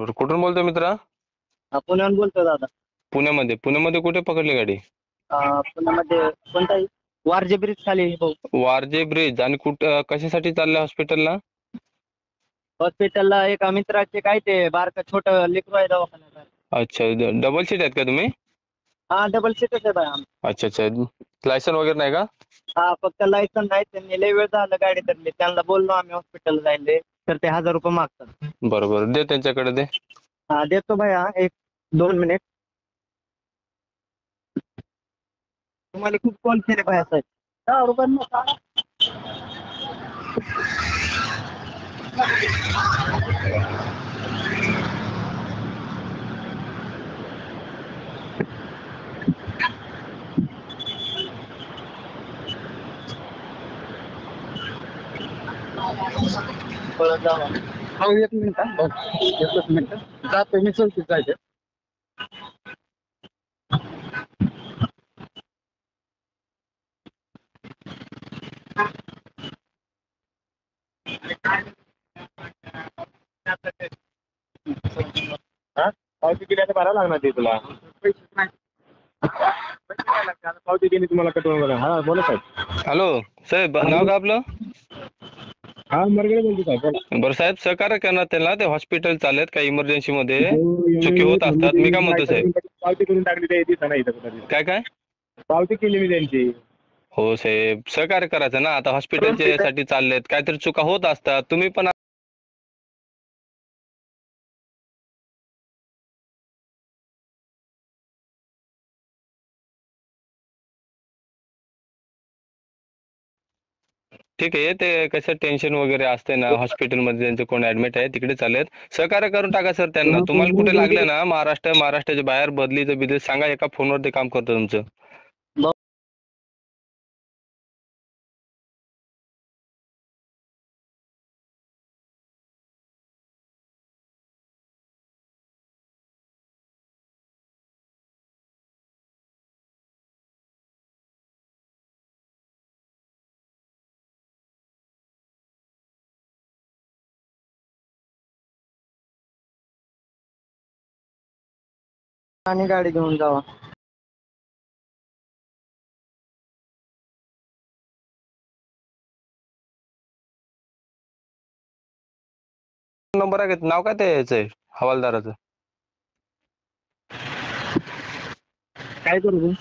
बरं, कुठून बोलतोय मित्रा? पुण्याहून बोलतो दादा. पुण्यामध्ये कुठे पकडली गाडी? पुण्यामध्ये कोणताही वारजे ब्रिज खाली भाऊ. वारजे ब्रिज. आणि कुठं कशासाठी चाललंय हॉस्पिटलला? हॉस्पिटलला एका मित्राचे काय ते बारकं छोटं लेकरू आहे दवाखान्यात. अच्छा, डबल सीट आहेत का तुम्ही? हा डबल सीटच आहे बाय. अच्छा अच्छा, लायसन वगैरे नाही का? हा फक्त लायसन नाही, त्यांनी लय वेळ झालं गाडी धरली. त्यांना बोललो आम्ही हॉस्पिटलला जायले तर ते 1000 रुपये मागतात. बरोबर, दे त्यांच्याकडे दे. हा देतो भाई. हा 1-2 मिनिट. तुम्हाला खूप कॉल केले भाई साहेब. 10 रुपये भाऊ 1 मिनिट. भाऊ 1 मिनिट जातो मी, चलतो जायचं. पावती दिल्याने भरावं लागणार ते तुला. पावती दिली तुम्हाला कटवून बघा. हा बोला साहेब. हॅलो साहेब, नाव का आपलं? हा मरगडे बोलतो साहेब. बरं साहेब, सहकार्य करणार त्यांना. ते हॉस्पिटल चालेत, काही इमर्जन्सी मध्ये चुकी होत असतात. मी काय म्हणतो साहेब? पावती करून टाकली ते दिसत नाही इथं. काय काय? पावती केली मी त्यांची. हो साहेब, सहकार्य करायचं ना. आता हॉस्पिटलच्या साठी चाललेत, काहीतरी चुका होत असतात. तुम्ही पण ठीक आहे. ते कसं टेन्शन वगैरे असते ना हॉस्पिटलमध्ये, त्यांचे कोण ऍडमिट आहे तिकडे चालेत. सहकार्य करून टाका सर त्यांना. तुम्हाला कुठे लागले ना महाराष्ट्राच्या बाहेर बदलीचं बिदली सांगा, एका फोनवर ते काम करतो तुमचं. आणि गाडी घेऊन जावा. नंबर आहे का? नाव काय ते याचं हवालदाराचं? काय करू?